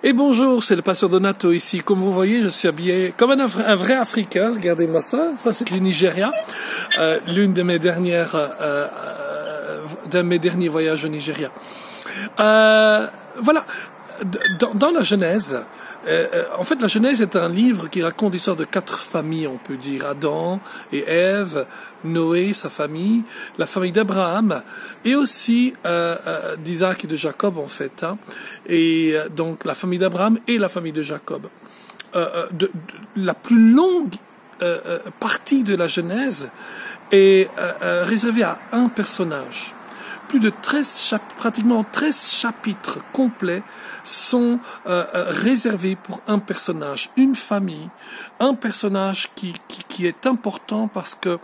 Et bonjour, c'est le pasteur Donato ici. Comme vous voyez, je suis habillé comme un vrai Africain. Regardez-moi ça. Ça, c'est du Nigeria. L'une de mes dernières, d'un de mes derniers voyages au Nigeria. Voilà. Dans la Genèse, en fait, la Genèse est un livre qui raconte l'histoire de 4 familles, on peut dire. Adam et Ève, Noé, sa famille, la famille d'Abraham, et aussi d'Isaac et de Jacob, en fait. Et donc, la famille d'Abraham et la famille de Jacob. La plus longue partie de la Genèse est réservée à un personnage. Plus de 13 pratiquement 13 chapitres complets sont réservés pour un personnage, une famille, un personnage qui est important parce que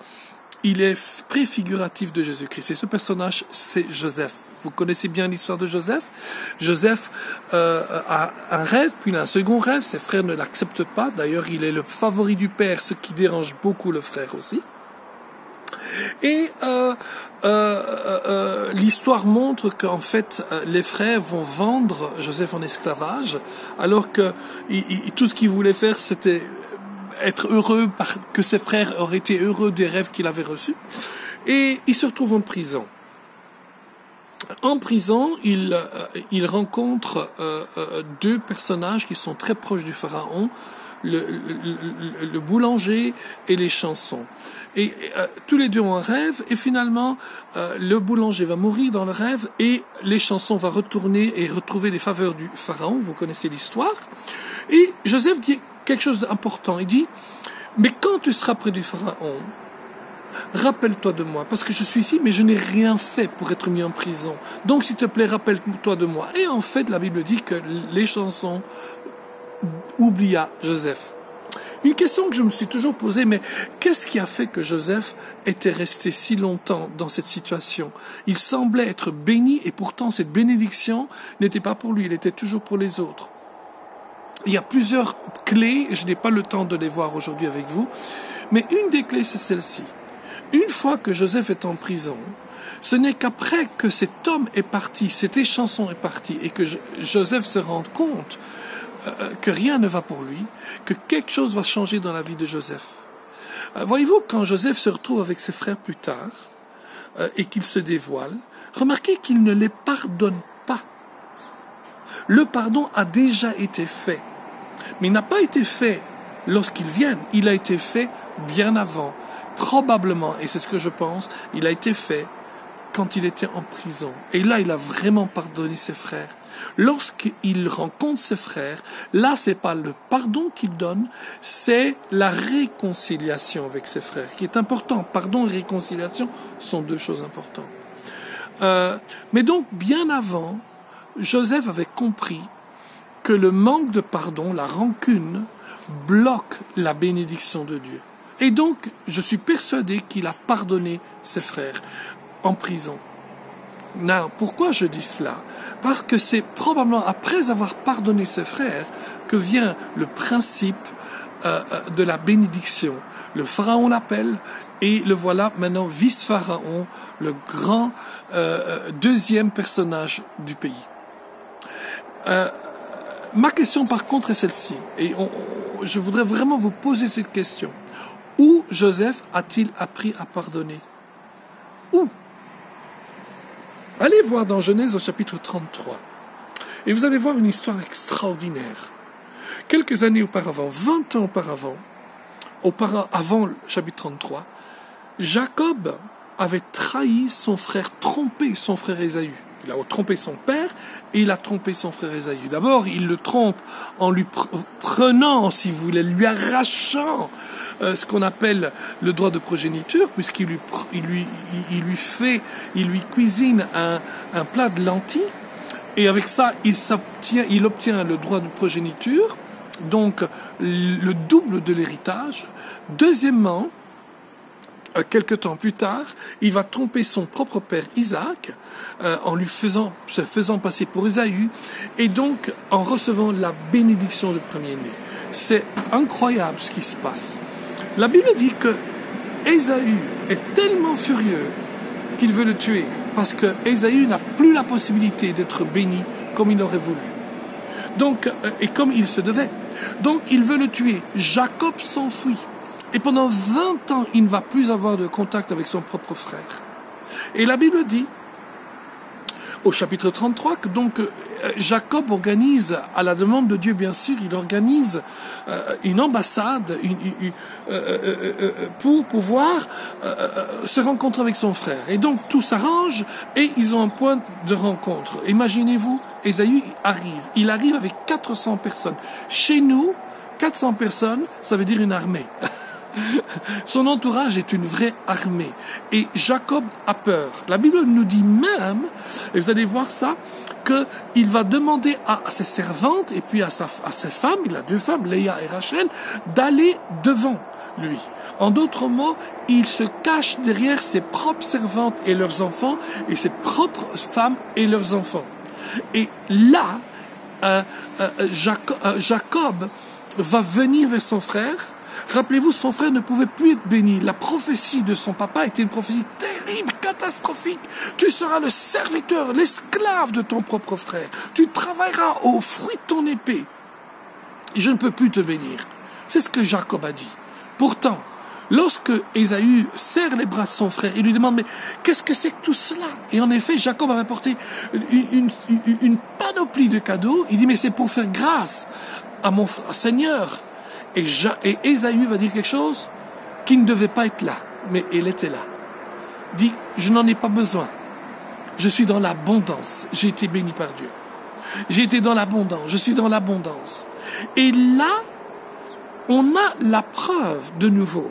il est préfiguratif de Jésus-Christ. Et ce personnage, c'est Joseph. Vous connaissez bien l'histoire de Joseph. Joseph a un rêve, puis il a un second rêve. Ses frères ne l'acceptent pas. D'ailleurs, il est le favori du père, ce qui dérange beaucoup le frère aussi. Et l'histoire montre qu'en fait les frères vont vendre Joseph en esclavage, alors que tout ce qu'il voulait faire c'était être heureux, que ses frères auraient été heureux des rêves qu'il avait reçus. Et il se retrouve en prison. En prison, il rencontre 2 personnages qui sont très proches du pharaon, le boulanger et les chansons. Et tous les 2 ont un rêve, et finalement, le boulanger va mourir dans le rêve, et les chansons vont retourner et retrouver les faveurs du pharaon. Vous connaissez l'histoire. Et Joseph dit quelque chose d'important. Il dit, mais quand tu seras près du pharaon, rappelle-toi de moi, parce que je suis ici, mais je n'ai rien fait pour être mis en prison. Donc, s'il te plaît, rappelle-toi de moi. Et en fait, la Bible dit que les chansons oublia Joseph. Une question que je me suis toujours posée, mais qu'est-ce qui a fait que Joseph était resté si longtemps dans cette situation? Il semblait être béni, et pourtant cette bénédiction n'était pas pour lui, elle était toujours pour les autres. Il y a plusieurs clés, je n'ai pas le temps de les voir aujourd'hui avec vous, mais une des clés, c'est celle-ci. Une fois que Joseph est en prison, ce n'est qu'après que cet homme est parti, cette chanson est partie, et que Joseph se rende compte que rien ne va pour lui, que quelque chose va changer dans la vie de Joseph. Voyez-vous, quand Joseph se retrouve avec ses frères plus tard, et qu'il se dévoile, remarquez qu'il ne les pardonne pas. Le pardon a déjà été fait, mais il n'a pas été fait lorsqu'ils viennent, il a été fait bien avant. Probablement, et c'est ce que je pense, il a été fait quand il était en prison. Et là, il a vraiment pardonné ses frères. Lorsqu'il rencontre ses frères, là, c'est pas le pardon qu'il donne, c'est la réconciliation avec ses frères, qui est important. Pardon et réconciliation sont 2 choses importantes. Mais donc, bien avant, Joseph avait compris que le manque de pardon, la rancune, bloque la bénédiction de Dieu. Et donc, je suis persuadé qu'il a pardonné ses frères en prison. Non, pourquoi je dis cela? Parce que c'est probablement après avoir pardonné ses frères que vient le principe de la bénédiction. Le pharaon l'appelle, et le voilà maintenant vice-pharaon, le grand 2e personnage du pays. Ma question par contre est celle-ci, et je voudrais vraiment vous poser cette question. Où Joseph a-t-il appris à pardonner? Où? Allez voir dans Genèse au chapitre 33. Et vous allez voir une histoire extraordinaire. Quelques années auparavant, 20 ans auparavant, avant le chapitre 33, Jacob avait trahi son frère, trompé son frère Ésaü. Il a trompé son père et il a trompé son frère Ésaü. D'abord, il le trompe en lui prenant, si vous voulez, lui arrachant ce qu'on appelle le droit de progéniture, puisqu'il lui cuisine un plat de lentilles, et avec ça, il obtient le droit de progéniture, donc le double de l'héritage. Deuxièmement, quelque temps plus tard, il va tromper son propre père Isaac en se faisant passer pour Ésaü, et donc en recevant la bénédiction de premier-né. C'est incroyable ce qui se passe. La Bible dit que Ésaü est tellement furieux qu'il veut le tuer, parce que Ésaü n'a plus la possibilité d'être béni comme il aurait voulu. Donc, et comme il se devait. Donc, il veut le tuer. Jacob s'enfuit. Et pendant 20 ans, il ne va plus avoir de contact avec son propre frère. Et la Bible dit, au chapitre 33, que donc Jacob organise, à la demande de Dieu bien sûr, il organise une ambassade pour pouvoir se rencontrer avec son frère. Et donc tout s'arrange et ils ont un point de rencontre. Imaginez-vous, Ésaü arrive. Il arrive avec 400 personnes. Chez nous, 400 personnes, ça veut dire une armée. Son entourage est une vraie armée. Et Jacob a peur. La Bible nous dit même, et vous allez voir ça, qu'il va demander à ses servantes et puis à ses femmes, il a 2 femmes, Léa et Rachel, d'aller devant lui. En d'autres mots, il se cache derrière ses propres servantes et leurs enfants et ses propres femmes et leurs enfants. Et là, Jacob va venir vers son frère. Rappelez-vous, son frère ne pouvait plus être béni. La prophétie de son papa était une prophétie terrible, catastrophique. Tu seras le serviteur, l'esclave de ton propre frère. Tu travailleras au fruit de ton épée. Et je ne peux plus te bénir. C'est ce que Jacob a dit. Pourtant, lorsque Ésaü serre les bras de son frère, il lui demande, mais qu'est-ce que c'est que tout cela? Et en effet, Jacob avait porté une panoplie de cadeaux. Il dit, mais c'est pour faire grâce à mon Seigneur. Et Ésaü va dire quelque chose qui ne devait pas être là, mais il était là. Il dit, je n'en ai pas besoin. Je suis dans l'abondance. J'ai été béni par Dieu. J'ai été dans l'abondance. Je suis dans l'abondance. Et là, on a la preuve de nouveau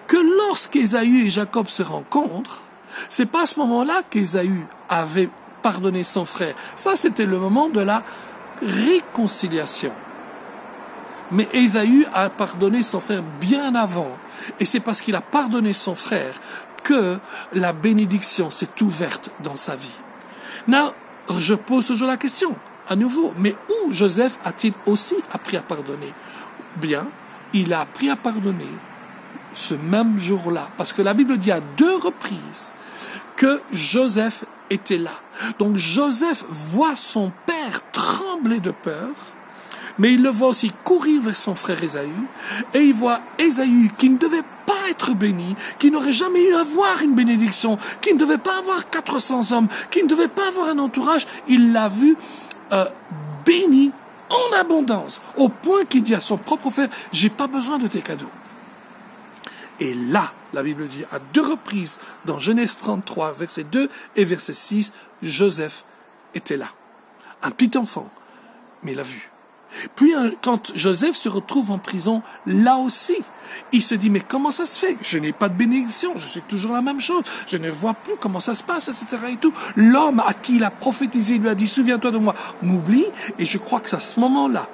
que lorsqu'Ésaü et Jacob se rencontrent, c'est pas à ce moment-là qu'Ésaü avait pardonné son frère. Ça, c'était le moment de la réconciliation. Mais Ésaü a pardonné son frère bien avant. Et c'est parce qu'il a pardonné son frère que la bénédiction s'est ouverte dans sa vie. Now, je pose toujours la question, à nouveau, mais où Joseph a-t-il aussi appris à pardonner? Bien, il a appris à pardonner ce même jour-là. Parce que la Bible dit à 2 reprises que Joseph était là. Donc Joseph voit son père trembler de peur, mais il le voit aussi courir vers son frère Ésaü, et il voit Ésaü qui ne devait pas être béni, qui n'aurait jamais eu à avoir une bénédiction, qui ne devait pas avoir 400 hommes, qui ne devait pas avoir un entourage. Il l'a vu béni en abondance, au point qu'il dit à son propre frère, j'ai pas besoin de tes cadeaux. Et là, la Bible dit à 2 reprises, dans Genèse 33, verset 2 et verset 6, Joseph était là. Un petit enfant, mais il l'a vu. Puis quand Joseph se retrouve en prison, là aussi, il se dit, mais comment ça se fait? Je n'ai pas de bénédiction, je suis toujours la même chose, je ne vois plus comment ça se passe, etc. et tout. L'homme à qui il a prophétisé lui a dit, souviens-toi de moi, m'oublie. Et je crois que c'est à ce moment-là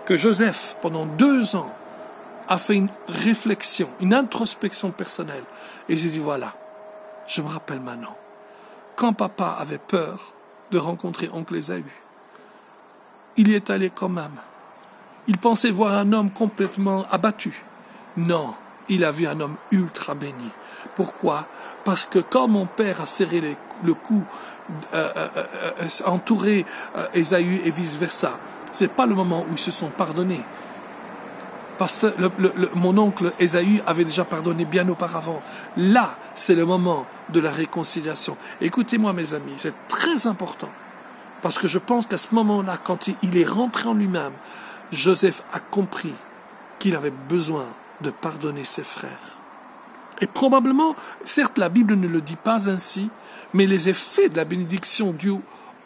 que Joseph, pendant 2 ans, a fait une réflexion, une introspection personnelle. Et il s'est dit, voilà, je me rappelle maintenant, quand papa avait peur de rencontrer oncle Ésaü, il y est allé quand même. Il pensait voir un homme complètement abattu. Non, il a vu un homme ultra béni. Pourquoi? Parce que quand mon père a serré le cou, entouré Ésaü et vice-versa, c'est pas le moment où ils se sont pardonnés. Parce que mon oncle Ésaü avait déjà pardonné bien auparavant. Là, c'est le moment de la réconciliation. Écoutez-moi mes amis, c'est très important. Parce que je pense qu'à ce moment-là, quand il est rentré en lui-même, Joseph a compris qu'il avait besoin de pardonner ses frères. Et probablement, certes la Bible ne le dit pas ainsi, mais les effets de la bénédiction due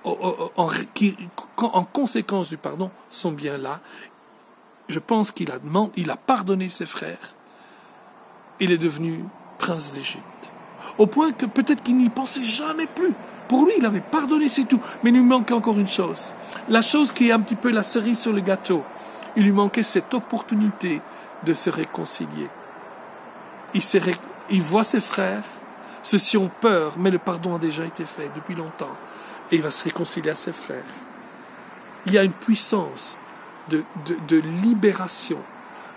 en conséquence du pardon sont bien là. Je pense qu'il a pardonné ses frères. Il est devenu prince d'Égypte. Au point que peut-être qu'il n'y pensait jamais plus. Pour lui, il avait pardonné, c'est tout. Mais il lui manquait encore une chose. La chose qui est un petit peu la cerise sur le gâteau. Il lui manquait cette opportunité de se réconcilier. Il voit ses frères. Ceux-ci ont peur, mais le pardon a déjà été fait depuis longtemps. Et il va se réconcilier à ses frères. Il y a une puissance de libération,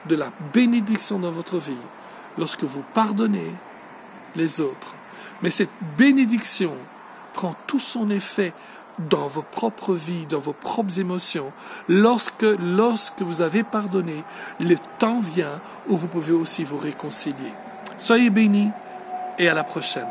de la bénédiction dans votre vie, lorsque vous pardonnez les autres. Mais cette bénédiction prend tout son effet dans vos propres vies, dans vos propres émotions. Lorsque vous avez pardonné, le temps vient où vous pouvez aussi vous réconcilier. Soyez bénis et à la prochaine.